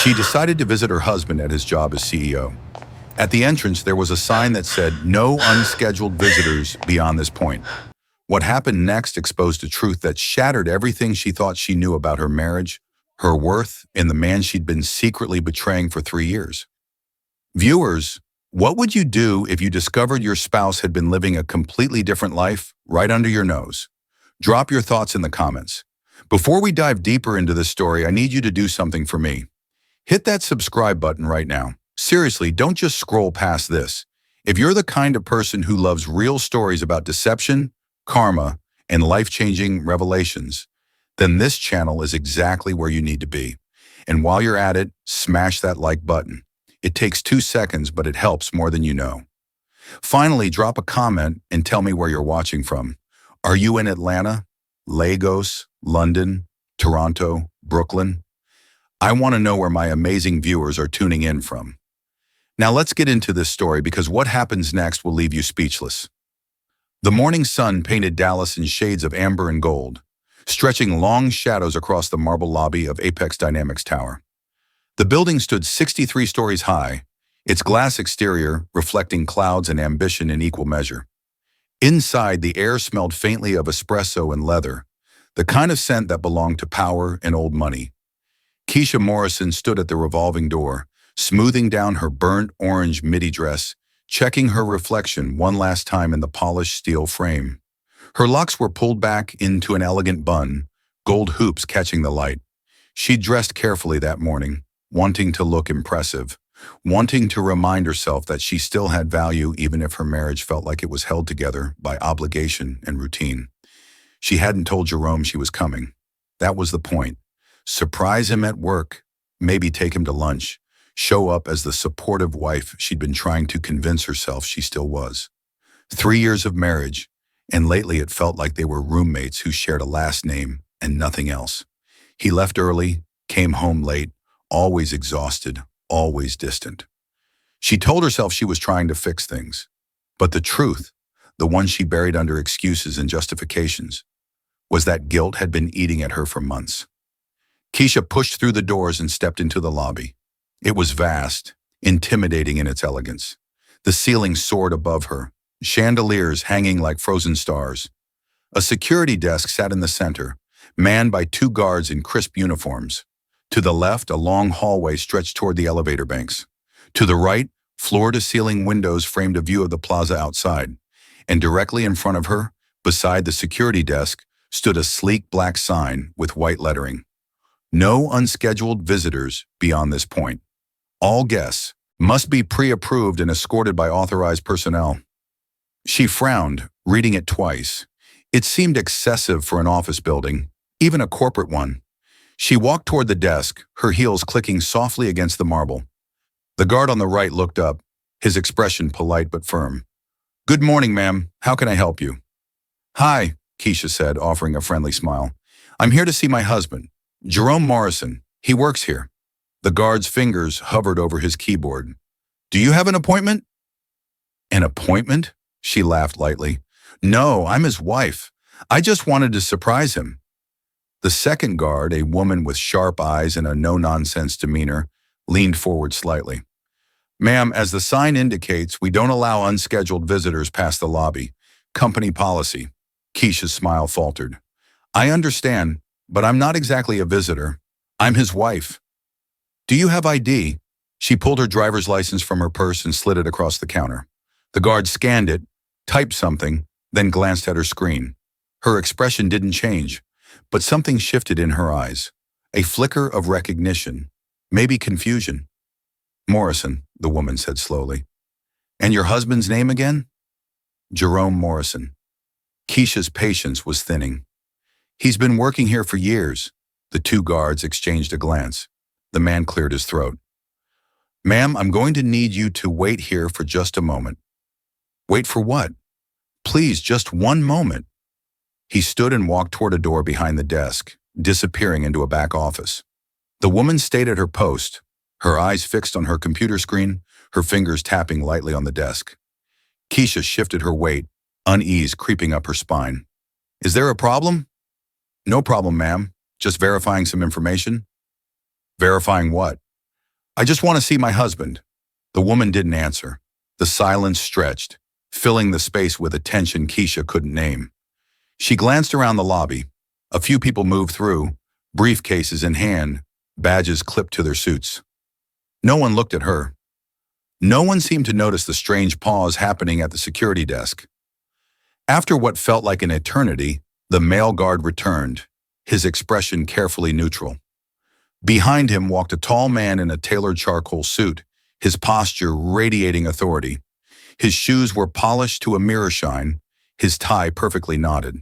She decided to visit her husband at his job as CEO. At the entrance, there was a sign that said, "No unscheduled visitors beyond this point." What happened next exposed a truth that shattered everything she thought she knew about her marriage, her worth, and the man she'd been secretly betraying for 3 years. Viewers, what would you do if you discovered your spouse had been living a completely different life right under your nose? Drop your thoughts in the comments. Before we dive deeper into this story, I need you to do something for me. Hit that subscribe button right now. Seriously, don't just scroll past this. If you're the kind of person who loves real stories about deception, karma, and life-changing revelations, then this channel is exactly where you need to be. And while you're at it, smash that like button. It takes 2 seconds, but it helps more than you know. Finally, drop a comment and tell me where you're watching from. Are you in Atlanta, Lagos, London, Toronto, Brooklyn? I want to know where my amazing viewers are tuning in from. Now let's get into this story because what happens next will leave you speechless. The morning sun painted Dallas in shades of amber and gold, stretching long shadows across the marble lobby of Apex Dynamics Tower. The building stood 63 stories high, its glass exterior reflecting clouds and ambition in equal measure. Inside, the air smelled faintly of espresso and leather, the kind of scent that belonged to power and old money. Keisha Morrison stood at the revolving door, smoothing down her burnt orange midi dress, checking her reflection one last time in the polished steel frame. Her locks were pulled back into an elegant bun, gold hoops catching the light. She dressed carefully that morning, wanting to look impressive, wanting to remind herself that she still had value even if her marriage felt like it was held together by obligation and routine. She hadn't told Jerome she was coming. That was the point. Surprise him at work, maybe take him to lunch, show up as the supportive wife she'd been trying to convince herself she still was. 3 years of marriage, and lately it felt like they were roommates who shared a last name and nothing else. He left early, came home late, always exhausted, always distant. She told herself she was trying to fix things. But the truth, the one she buried under excuses and justifications, was that guilt had been eating at her for months. Keisha pushed through the doors and stepped into the lobby. It was vast, intimidating in its elegance. The ceiling soared above her, chandeliers hanging like frozen stars. A security desk sat in the center, manned by 2 guards in crisp uniforms. To the left, a long hallway stretched toward the elevator banks. To the right, floor-to-ceiling windows framed a view of the plaza outside. And directly in front of her, beside the security desk, stood a sleek black sign with white lettering. No unscheduled visitors beyond this point. All guests must be pre-approved and escorted by authorized personnel. She frowned, reading it twice. It seemed excessive for an office building, even a corporate one. She walked toward the desk, her heels clicking softly against the marble. The guard on the right looked up, his expression polite but firm. "Good morning, ma'am. How can I help you?" "Hi," Keisha said, offering a friendly smile. "I'm here to see my husband, Jerome Morrison. He works here." The guard's fingers hovered over his keyboard. "Do you have an appointment?" "An appointment?" She laughed lightly. "No, I'm his wife. I just wanted to surprise him." The second guard, a woman with sharp eyes and a no-nonsense demeanor, leaned forward slightly. "Ma'am, as the sign indicates, we don't allow unscheduled visitors past the lobby. Company policy." Keisha's smile faltered. "I understand, but I'm not exactly a visitor. I'm his wife." "Do you have ID?" She pulled her driver's license from her purse and slid it across the counter. The guard scanned it, typed something, then glanced at her screen. Her expression didn't change, but something shifted in her eyes. A flicker of recognition, maybe confusion. "Morrison," the woman said slowly. "And your husband's name again?" "Jerome Morrison." Keisha's patience was thinning. "He's been working here for years." The 2 guards exchanged a glance. The man cleared his throat. "Ma'am, I'm going to need you to wait here for just a moment." "Wait for what?" "Please, just one moment." He stood and walked toward a door behind the desk, disappearing into a back office. The woman stayed at her post, her eyes fixed on her computer screen, her fingers tapping lightly on the desk. Keisha shifted her weight, unease creeping up her spine. "Is there a problem?" "No problem, ma'am. Just verifying some information." "Verifying what?" I just want to see my husband. The woman didn't answer. The silence stretched, filling the space with a tension Keisha couldn't name. She glanced around the lobby. A few people moved through, briefcases in hand, badges clipped to their suits. No one looked at her. No one seemed to notice the strange pause happening at the security desk. After what felt like an eternity, the male guard returned, his expression carefully neutral. Behind him walked a tall man in a tailored charcoal suit, his posture radiating authority. His shoes were polished to a mirror shine, his tie perfectly knotted.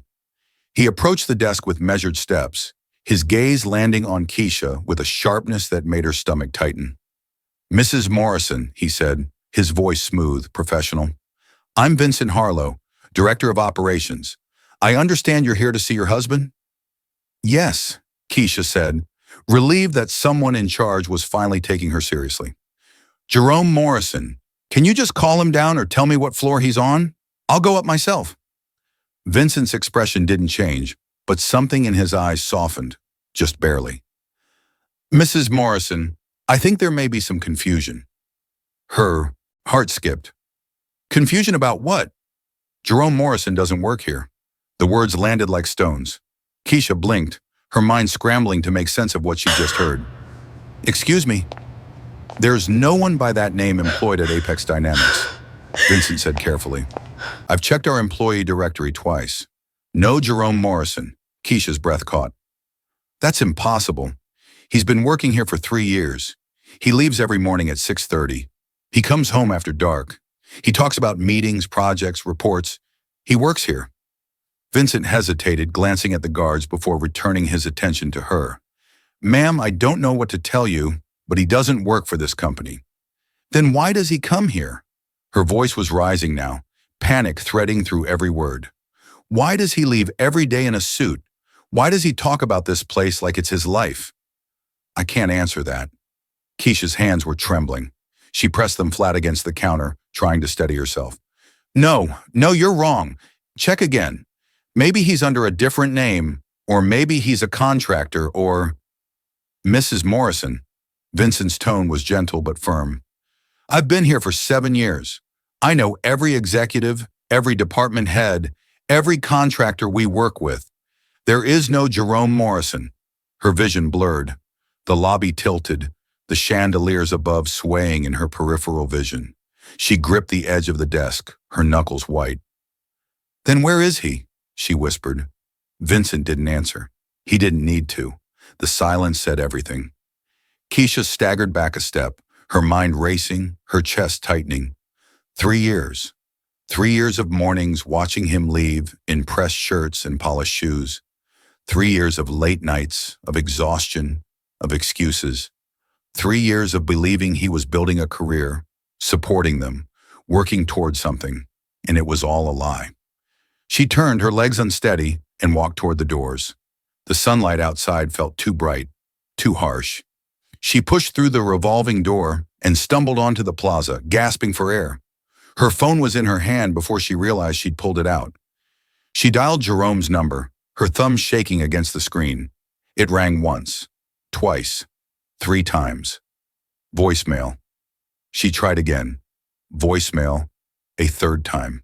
He approached the desk with measured steps, his gaze landing on Keisha with a sharpness that made her stomach tighten. "Mrs. Morrison," he said, his voice smooth, professional. "I'm Vincent Harlow, Director of Operations. I understand you're here to see your husband?" "Yes," Keisha said, relieved that someone in charge was finally taking her seriously. "Jerome Morrison. Can you just call him down or tell me what floor he's on? I'll go up myself." Vincent's expression didn't change, but something in his eyes softened, just barely. "Mrs. Morrison, I think there may be some confusion." Her heart skipped. "Confusion about what?" "Jerome Morrison doesn't work here." The words landed like stones. Keisha blinked, her mind scrambling to make sense of what she just heard. "Excuse me." "There's no one by that name employed at Apex Dynamics," Vincent said carefully. "I've checked our employee directory twice. No Jerome Morrison." Keisha's breath caught. "That's impossible. He's been working here for 3 years. He leaves every morning at 6:30. He comes home after dark. He talks about meetings, projects, reports. He works here." Vincent hesitated, glancing at the guards before returning his attention to her. "Ma'am, I don't know what to tell you, but he doesn't work for this company." "Then why does he come here?" Her voice was rising now, panic threading through every word. "Why does he leave every day in a suit? Why does he talk about this place like it's his life?" "I can't answer that." Keisha's hands were trembling. She pressed them flat against the counter, trying to steady herself. No, you're wrong. Check again. Maybe he's under a different name, or maybe he's a contractor, or..." "Mrs. Morrison." Vincent's tone was gentle but firm. "I've been here for 7 years. I know every executive, every department head, every contractor we work with. There is no Jerome Morrison." Her vision blurred. The lobby tilted, the chandeliers above swaying in her peripheral vision. She gripped the edge of the desk, her knuckles white. "Then where is he?" she whispered. Vincent didn't answer. He didn't need to. The silence said everything. Keisha staggered back a step, her mind racing, her chest tightening. 3 years. 3 years of mornings watching him leave in pressed shirts and polished shoes. 3 years of late nights, of exhaustion, of excuses. 3 years of believing he was building a career, supporting them, working towards something, and it was all a lie. She turned, her legs unsteady, and walked toward the doors. The sunlight outside felt too bright, too harsh. She pushed through the revolving door and stumbled onto the plaza, gasping for air. Her phone was in her hand before she realized she'd pulled it out. She dialed Jerome's number, her thumb shaking against the screen. It rang once, twice, 3 times. Voicemail. She tried again. Voicemail. A 3rd time.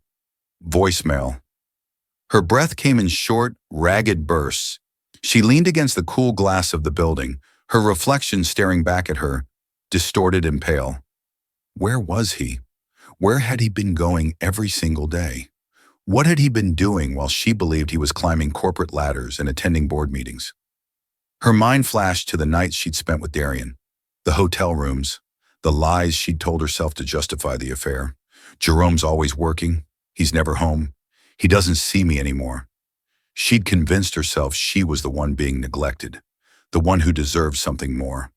Voicemail. Her breath came in short, ragged bursts. She leaned against the cool glass of the building, her reflection staring back at her, distorted and pale. Where was he? Where had he been going every single day? What had he been doing while she believed he was climbing corporate ladders and attending board meetings? Her mind flashed to the nights she'd spent with Darian, the hotel rooms, the lies she'd told herself to justify the affair. Jerome's always working. He's never home. He doesn't see me anymore. She'd convinced herself she was the one being neglected, the one who deserved something more.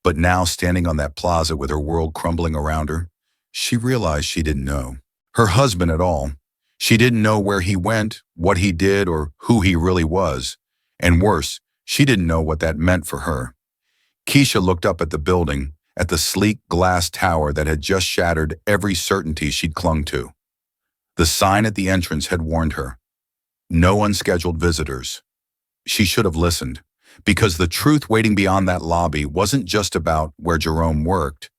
But now, standing on that plaza with her world crumbling around her, she realized she didn't know her husband at all. She didn't know where he went, what he did, or who he really was. And worse, she didn't know what that meant for her. Keisha looked up at the building, at the sleek glass tower that had just shattered every certainty she'd clung to. The sign at the entrance had warned her. No unscheduled visitors. She should have listened. Because the truth waiting beyond that lobby wasn't just about where Jerome worked.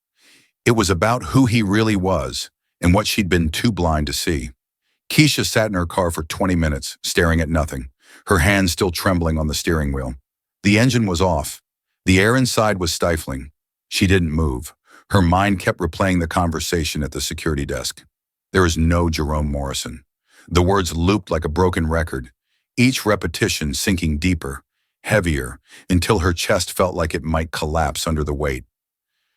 It was about who he really was and what she'd been too blind to see. Keisha sat in her car for 20 minutes, staring at nothing, her hands still trembling on the steering wheel. The engine was off. The air inside was stifling. She didn't move. Her mind kept replaying the conversation at the security desk. There is no Jerome Morrison. The words looped like a broken record, each repetition sinking deeper, heavier, until her chest felt like it might collapse under the weight.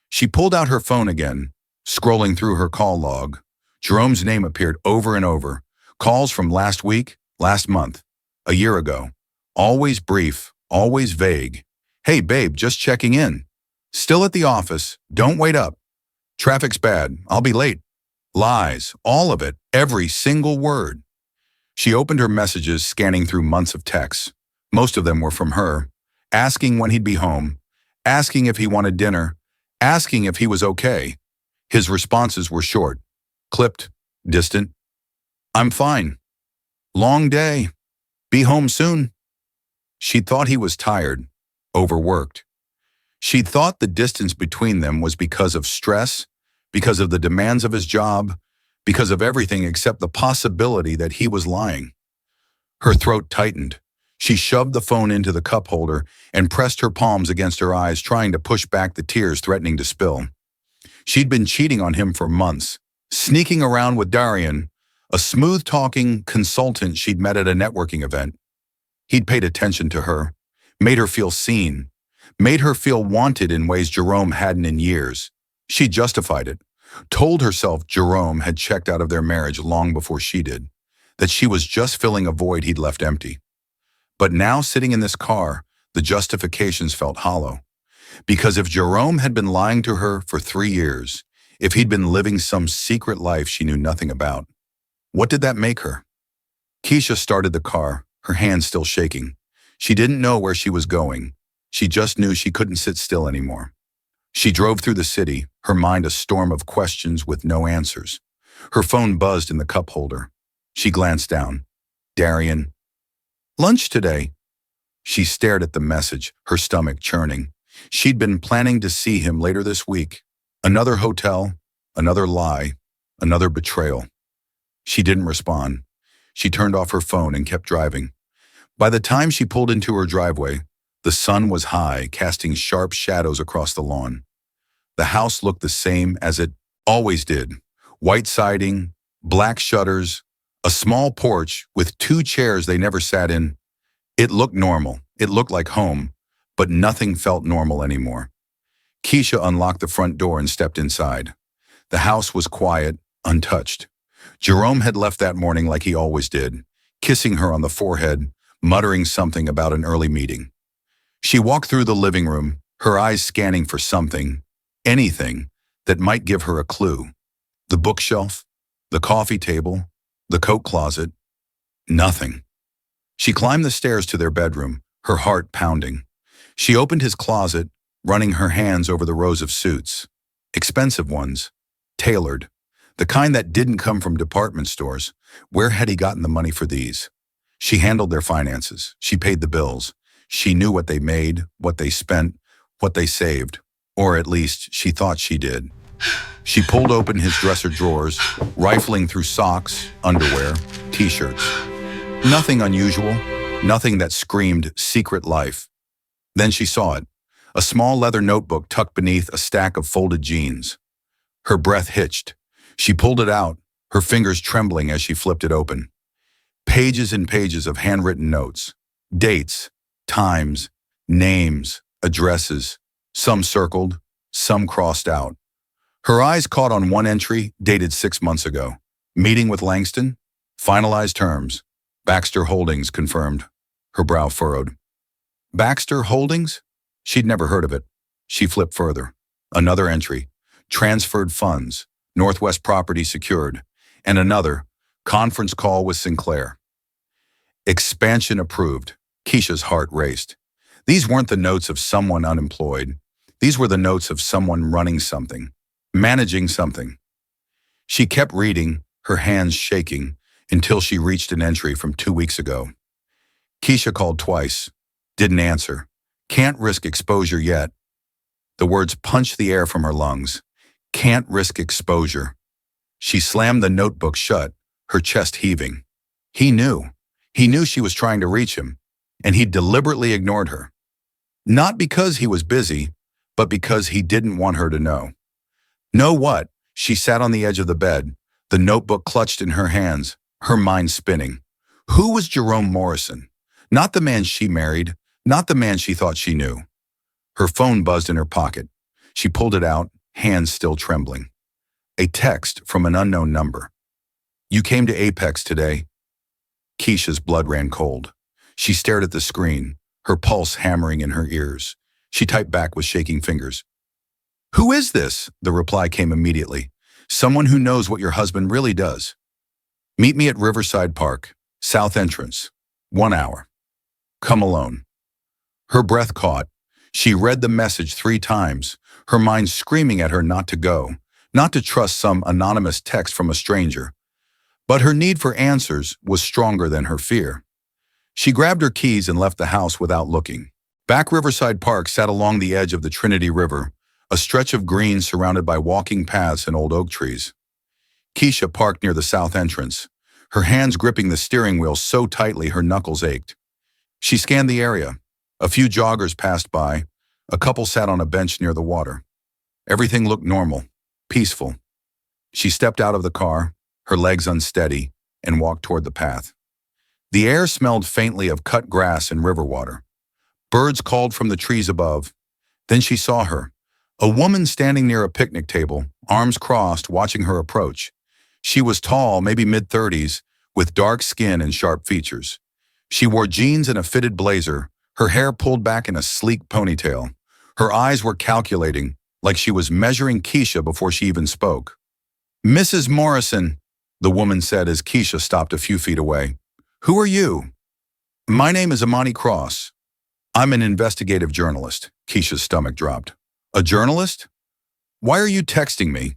She pulled out her phone again, scrolling through her call log. Jerome's name appeared over and over. Calls from last week, last month, a year ago. Always brief, always vague. Hey babe, just checking in. Still at the office, don't wait up. Traffic's bad, I'll be late. Lies, all of it, every single word. She opened her messages, scanning through months of texts. Most of them were from her, asking when he'd be home, asking if he wanted dinner, asking if he was okay. His responses were short, clipped, distant. I'm fine. Long day. Be home soon. She thought he was tired, overworked. She thought the distance between them was because of stress, because of the demands of his job, because of everything except the possibility that he was lying. Her throat tightened. She shoved the phone into the cup holder and pressed her palms against her eyes, trying to push back the tears threatening to spill. She'd been cheating on him for months, sneaking around with Darian, a smooth-talking consultant she'd met at a networking event. He'd paid attention to her, made her feel seen, made her feel wanted in ways Jerome hadn't in years. She justified it, told herself Jerome had checked out of their marriage long before she did, that she was just filling a void he'd left empty. But now, sitting in this car, the justifications felt hollow. Because if Jerome had been lying to her for 3 years, if he'd been living some secret life she knew nothing about, what did that make her? Keisha started the car, her hands still shaking. She didn't know where she was going. She just knew she couldn't sit still anymore. She drove through the city, her mind a storm of questions with no answers. Her phone buzzed in the cup holder. She glanced down. Darian. Lunch today. She stared at the message, her stomach churning. She'd been planning to see him later this week. Another hotel, another lie, another betrayal. She didn't respond. She turned off her phone and kept driving. By the time she pulled into her driveway, the sun was high, casting sharp shadows across the lawn. The house looked the same as it always did. White siding, black shutters, a small porch with 2 chairs they never sat in. It looked normal. It looked like home, but nothing felt normal anymore. Keisha unlocked the front door and stepped inside. The house was quiet, untouched. Jerome had left that morning like he always did, kissing her on the forehead, muttering something about an early meeting. She walked through the living room, her eyes scanning for something, anything, that might give her a clue. The bookshelf, the coffee table, the coat closet, nothing. She climbed the stairs to their bedroom, her heart pounding. She opened his closet, running her hands over the rows of suits. Expensive ones, tailored, the kind that didn't come from department stores. Where had he gotten the money for these? She handled their finances. She paid the bills. She knew what they made, what they spent, what they saved, or at least she thought she did. She pulled open his dresser drawers, rifling through socks, underwear, t-shirts. Nothing unusual, nothing that screamed secret life. Then she saw it, a small leather notebook tucked beneath a stack of folded jeans. Her breath hitched. She pulled it out, her fingers trembling as she flipped it open. Pages and pages of handwritten notes, dates, times, names, addresses, some circled, some crossed out. Her eyes caught on one entry dated 6 months ago. Meeting with Langston? Finalized terms. Baxter Holdings confirmed. Her brow furrowed. Baxter Holdings? She'd never heard of it. She flipped further. Another entry. Transferred funds. Northwest property secured. And another. Conference call with Sinclair. Expansion approved. Keisha's heart raced. These weren't the notes of someone unemployed. These were the notes of someone running something, managing something. She kept reading, her hands shaking, until she reached an entry from 2 weeks ago. Keisha called twice, didn't answer. Can't risk exposure yet. The words punched the air from her lungs. Can't risk exposure. She slammed the notebook shut, her chest heaving. He knew. He knew she was trying to reach him, and he deliberately ignored her. Not because he was busy, but because he didn't want her to know. Know what? She sat on the edge of the bed, the notebook clutched in her hands, her mind spinning. Who was Jerome Morrison? Not the man she married, not the man she thought she knew. Her phone buzzed in her pocket. She pulled it out, hands still trembling. A text from an unknown number. You came to Apex today. Keisha's blood ran cold. She stared at the screen, her pulse hammering in her ears. She typed back with shaking fingers. Who is this? The reply came immediately. Someone who knows what your husband really does. Meet me at Riverside Park, South Entrance. 1 hour. Come alone. Her breath caught. She read the message 3 times, her mind screaming at her not to go, not to trust some anonymous text from a stranger. But her need for answers was stronger than her fear. She grabbed her keys and left the house without looking. Back Riverside Park sat along the edge of the Trinity River, a stretch of green surrounded by walking paths and old oak trees. Keisha parked near the south entrance, her hands gripping the steering wheel so tightly her knuckles ached. She scanned the area. A few joggers passed by. A couple sat on a bench near the water. Everything looked normal, peaceful. She stepped out of the car, her legs unsteady, and walked toward the path. The air smelled faintly of cut grass and river water. Birds called from the trees above. Then she saw her, a woman standing near a picnic table, arms crossed, watching her approach. She was tall, maybe mid-30s, with dark skin and sharp features. She wore jeans and a fitted blazer, her hair pulled back in a sleek ponytail. Her eyes were calculating, like she was measuring Keisha before she even spoke. Mrs. Morrison, the woman said as Keisha stopped a few feet away. Who are you? My name is Imani Cross. I'm an investigative journalist. Keisha's stomach dropped. A journalist? Why are you texting me?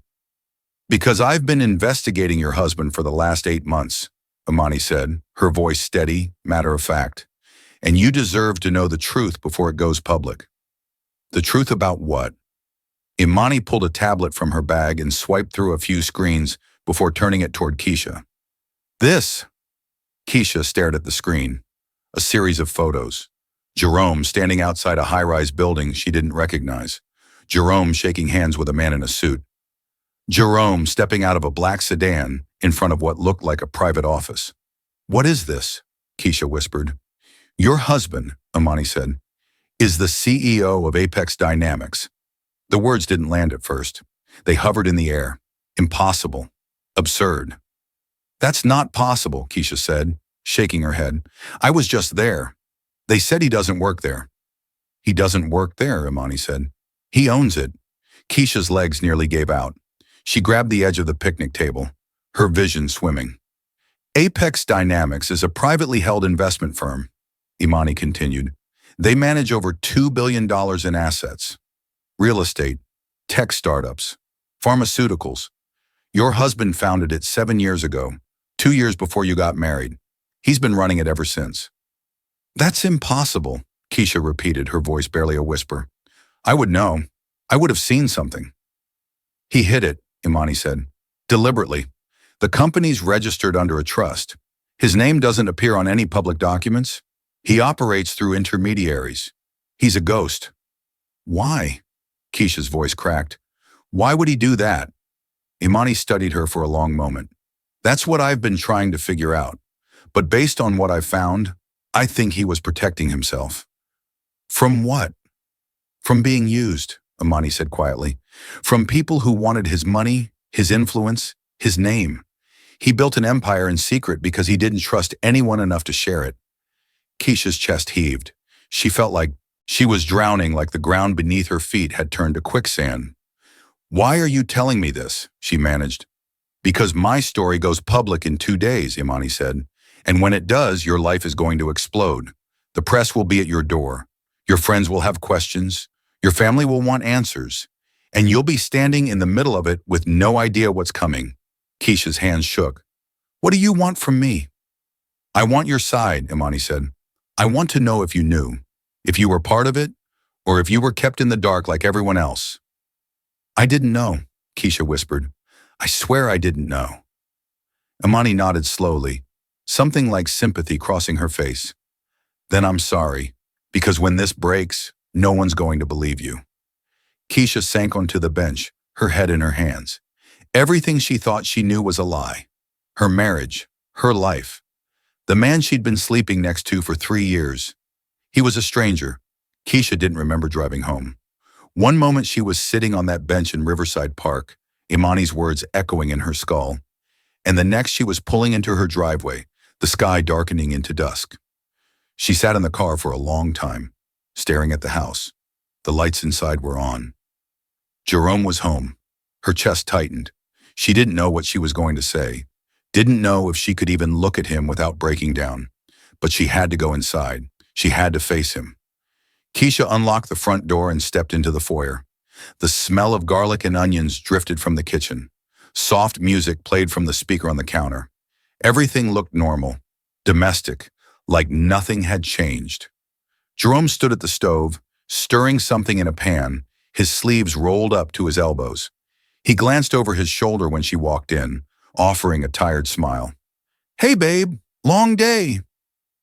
Because I've been investigating your husband for the last 8 months, Imani said, her voice steady, matter of fact. And you deserve to know the truth before it goes public. The truth about what? Imani pulled a tablet from her bag and swiped through a few screens before turning it toward Keisha. This. Keisha stared at the screen. A series of photos. Jerome standing outside a high-rise building she didn't recognize. Jerome shaking hands with a man in a suit. Jerome stepping out of a black sedan in front of what looked like a private office. What is this? Keisha whispered. Your husband, Imani said, is the CEO of Apex Dynamics. The words didn't land at first. They hovered in the air. Impossible. Absurd. That's not possible, Keisha said, shaking her head. I was just there. They said he doesn't work there. He doesn't work there, Imani said. He owns it. Keisha's legs nearly gave out. She grabbed the edge of the picnic table, her vision swimming. Apex Dynamics is a privately held investment firm, Imani continued. They manage over $2 billion in assets. Real estate, tech startups, pharmaceuticals. Your husband founded it 7 years ago, 2 years before you got married. He's been running it ever since. That's impossible, Keisha repeated, her voice barely a whisper. I would know. I would have seen something. He hid it, Imani said. Deliberately. The company's registered under a trust. His name doesn't appear on any public documents. He operates through intermediaries. He's a ghost. Why? Keisha's voice cracked. Why would he do that? Imani studied her for a long moment. That's what I've been trying to figure out. But based on what I've found, I think he was protecting himself. From what? From being used, Imani said quietly. From people who wanted his money, his influence, his name. He built an empire in secret because he didn't trust anyone enough to share it. Keisha's chest heaved. She felt like she was drowning, like the ground beneath her feet had turned to quicksand. Why are you telling me this? She managed. Because my story goes public in 2 days, Imani said. And when it does, your life is going to explode. The press will be at your door. Your friends will have questions. Your family will want answers. And you'll be standing in the middle of it with no idea what's coming. Keisha's hands shook. What do you want from me? I want your side, Imani said. I want to know if you knew. If you were part of it, or if you were kept in the dark like everyone else. I didn't know, Keisha whispered. I swear I didn't know. Imani nodded slowly, something like sympathy crossing her face. Then I'm sorry, because when this breaks, no one's going to believe you. Keisha sank onto the bench, her head in her hands. Everything she thought she knew was a lie. Her marriage, her life. The man she'd been sleeping next to for 3 years. He was a stranger. Keisha didn't remember driving home. One moment she was sitting on that bench in Riverside Park, Imani's words echoing in her skull. And the next she was pulling into her driveway, the sky darkening into dusk. She sat in the car for a long time, staring at the house. The lights inside were on. Jerome was home. Her chest tightened. She didn't know what she was going to say. Didn't know if she could even look at him without breaking down. But she had to go inside. She had to face him. Keisha unlocked the front door and stepped into the foyer. The smell of garlic and onions drifted from the kitchen. Soft music played from the speaker on the counter. Everything looked normal, domestic, like nothing had changed. Jerome stood at the stove, stirring something in a pan, his sleeves rolled up to his elbows. He glanced over his shoulder when she walked in, offering a tired smile. Hey, babe, long day.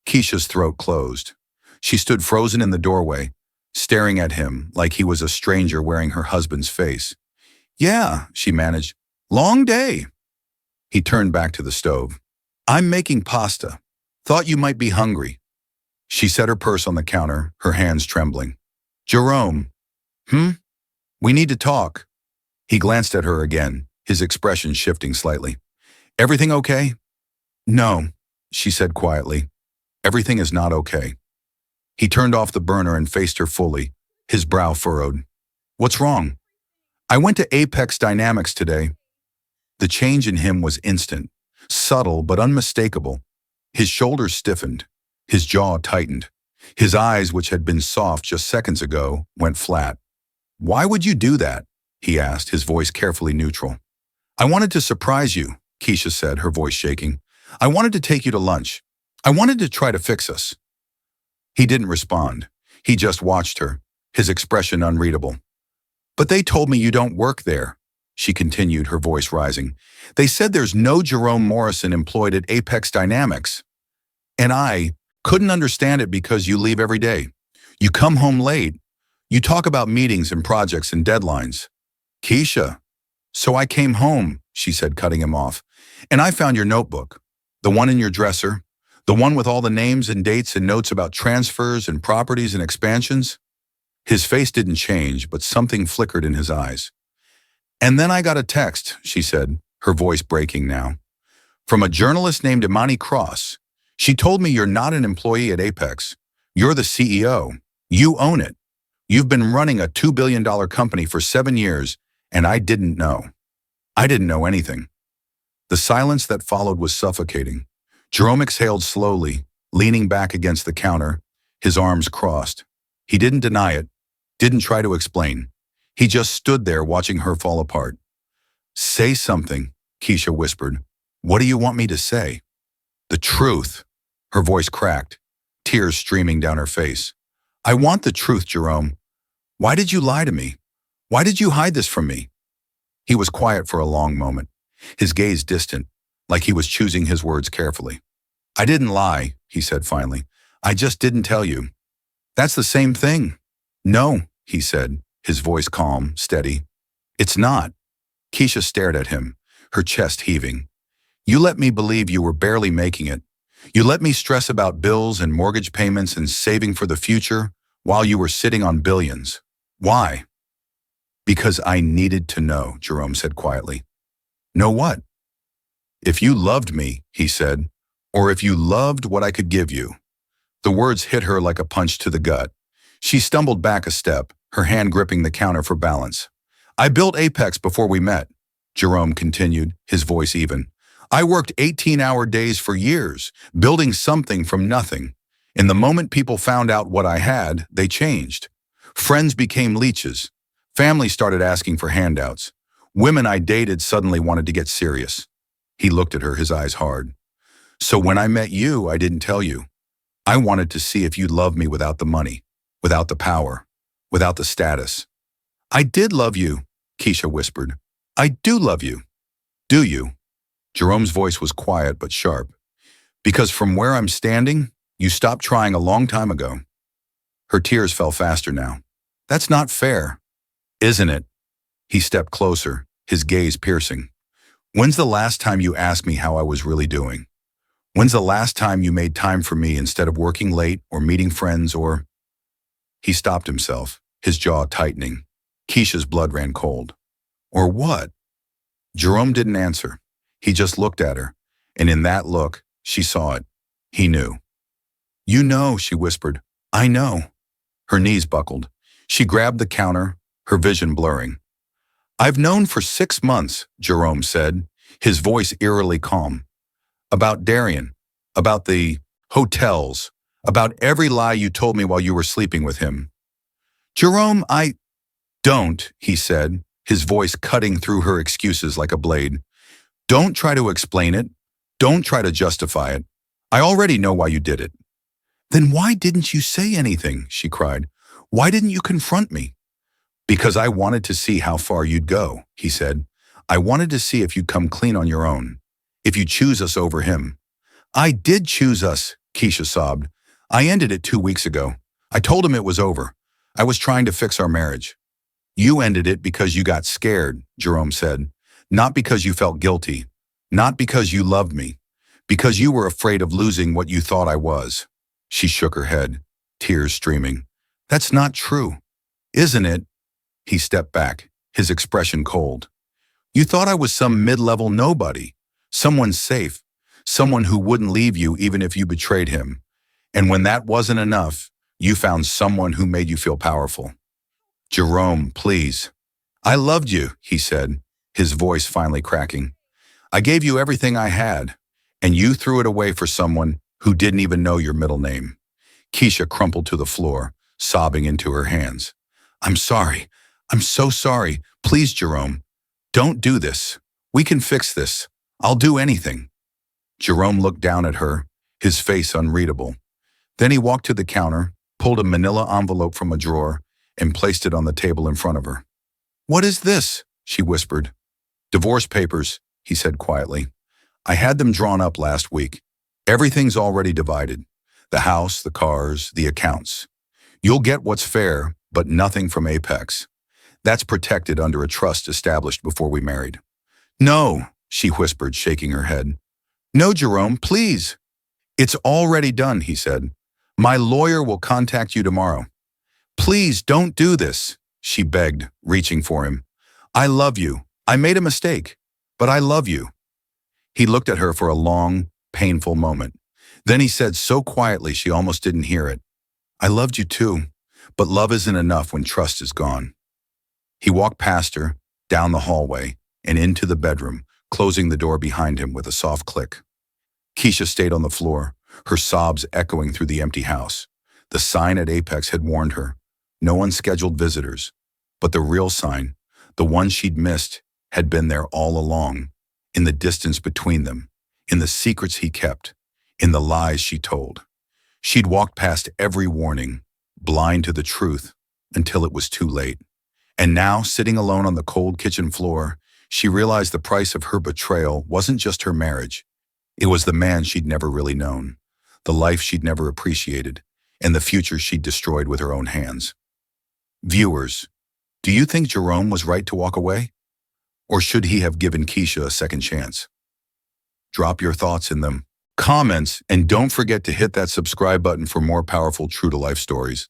Keisha's throat closed. She stood frozen in the doorway, staring at him like he was a stranger wearing her husband's face. Yeah, she managed. Long day. He turned back to the stove. I'm making pasta. Thought you might be hungry. She set her purse on the counter, her hands trembling. Jerome. We need to talk. He glanced at her again, his expression shifting slightly. Everything okay? No, she said quietly. Everything is not okay. He turned off the burner and faced her fully, his brow furrowed. What's wrong? I went to Apex Dynamics today. The change in him was instant, subtle but unmistakable. His shoulders stiffened, his jaw tightened. His eyes, which had been soft just seconds ago, went flat. Why would you do that? He asked, his voice carefully neutral. I wanted to surprise you, Keisha said, her voice shaking. I wanted to take you to lunch. I wanted to try to fix us. He didn't respond. He just watched her, his expression unreadable. But they told me you don't work there, she continued, her voice rising. They said there's no Jerome Morrison employed at Apex Dynamics. And I couldn't understand it because you leave every day. You come home late. You talk about meetings and projects and deadlines. Keisha. So I came home, she said, cutting him off. And I found your notebook, the one in your dresser, the one with all the names and dates and notes about transfers and properties and expansions. His face didn't change, but something flickered in his eyes. And then I got a text, she said, her voice breaking now, from a journalist named Imani Cross. She told me you're not an employee at Apex. You're the CEO. You own it. You've been running a $2 billion company for 7 years, and I didn't know. I didn't know anything. The silence that followed was suffocating. Jerome exhaled slowly, leaning back against the counter, his arms crossed. He didn't deny it, didn't try to explain. He just stood there watching her fall apart. Say something, Keisha whispered. What do you want me to say? The truth. Her voice cracked, tears streaming down her face. I want the truth, Jerome. Why did you lie to me? Why did you hide this from me? He was quiet for a long moment, his gaze distant, like he was choosing his words carefully. I didn't lie, he said finally. I just didn't tell you. That's the same thing. No, he said, his voice calm, steady. It's not. Keisha stared at him, her chest heaving. You let me believe you were barely making it. You let me stress about bills and mortgage payments and saving for the future while you were sitting on billions. Why? Because I needed to know, Jerome said quietly. Know what? If you loved me, he said, or if you loved what I could give you. The words hit her like a punch to the gut. She stumbled back a step, her hand gripping the counter for balance. I built Apex before we met, Jerome continued, his voice even. I worked 18-hour days for years, building something from nothing. In the moment people found out what I had, they changed. Friends became leeches. Family started asking for handouts. Women I dated suddenly wanted to get serious. He looked at her, his eyes hard. So when I met you, I didn't tell you. I wanted to see if you'd love me without the money, without the power. without the status. I did love you, Keisha whispered. I do love you. Do you? Jerome's voice was quiet but sharp. Because from where I'm standing, you stopped trying a long time ago. Her tears fell faster now. That's not fair. Isn't it? He stepped closer, his gaze piercing. When's the last time you asked me how I was really doing? When's the last time you made time for me instead of working late or meeting friends or... He stopped himself, his jaw tightening. Keisha's blood ran cold. Or what? Jerome didn't answer. He just looked at her, and in that look, she saw it. He knew. You know, she whispered. I know. Her knees buckled. She grabbed the counter, her vision blurring. I've known for 6 months, Jerome said, his voice eerily calm. About Darian, about the hotels, about every lie you told me while you were sleeping with him. Jerome, I don't, he said, his voice cutting through her excuses like a blade. Don't try to explain it. Don't try to justify it. I already know why you did it. Then why didn't you say anything? She cried. Why didn't you confront me? Because I wanted to see how far you'd go, he said. I wanted to see if you'd come clean on your own. If you choose us over him. I did choose us, Keisha sobbed. I ended it 2 weeks ago. I told him it was over. I was trying to fix our marriage. You ended it because you got scared, Jerome said. Not because you felt guilty. Not because you loved me. Because you were afraid of losing what you thought I was. She shook her head, tears streaming. That's not true. Isn't it? He stepped back, his expression cold. You thought I was some mid-level nobody. Someone safe. Someone who wouldn't leave you even if you betrayed him. And when that wasn't enough, you found someone who made you feel powerful. Jerome, please. I loved you, he said, his voice finally cracking. I gave you everything I had, and you threw it away for someone who didn't even know your middle name. Keisha crumpled to the floor, sobbing into her hands. I'm sorry. I'm so sorry. Please, Jerome. Don't do this. We can fix this. I'll do anything. Jerome looked down at her, his face unreadable. Then he walked to the counter, pulled a manila envelope from a drawer, and placed it on the table in front of her. What is this? She whispered. Divorce papers, he said quietly. I had them drawn up last week. Everything's already divided. The house, the cars, the accounts. You'll get what's fair, but nothing from Apex. That's protected under a trust established before we married. No, she whispered, shaking her head. No, Jerome, please. It's already done, he said. My lawyer will contact you tomorrow. Please don't do this, she begged, reaching for him. I love you. I made a mistake, but I love you. He looked at her for a long, painful moment. Then he said so quietly she almost didn't hear it. I loved you too, but love isn't enough when trust is gone. He walked past her, down the hallway, and into the bedroom, closing the door behind him with a soft click. Keisha stayed on the floor, her sobs echoing through the empty house. The sign at Apex had warned her. No unscheduled visitors. But the real sign, the one she'd missed, had been there all along, in the distance between them, in the secrets he kept, in the lies she told. She'd walked past every warning, blind to the truth, until it was too late. And now, sitting alone on the cold kitchen floor, she realized the price of her betrayal wasn't just her marriage. It was the man she'd never really known, the life she'd never appreciated, and the future she'd destroyed with her own hands. Viewers, do you think Jerome was right to walk away? Or should he have given Keisha a second chance? Drop your thoughts in the comments, and don't forget to hit that subscribe button for more powerful true-to-life stories.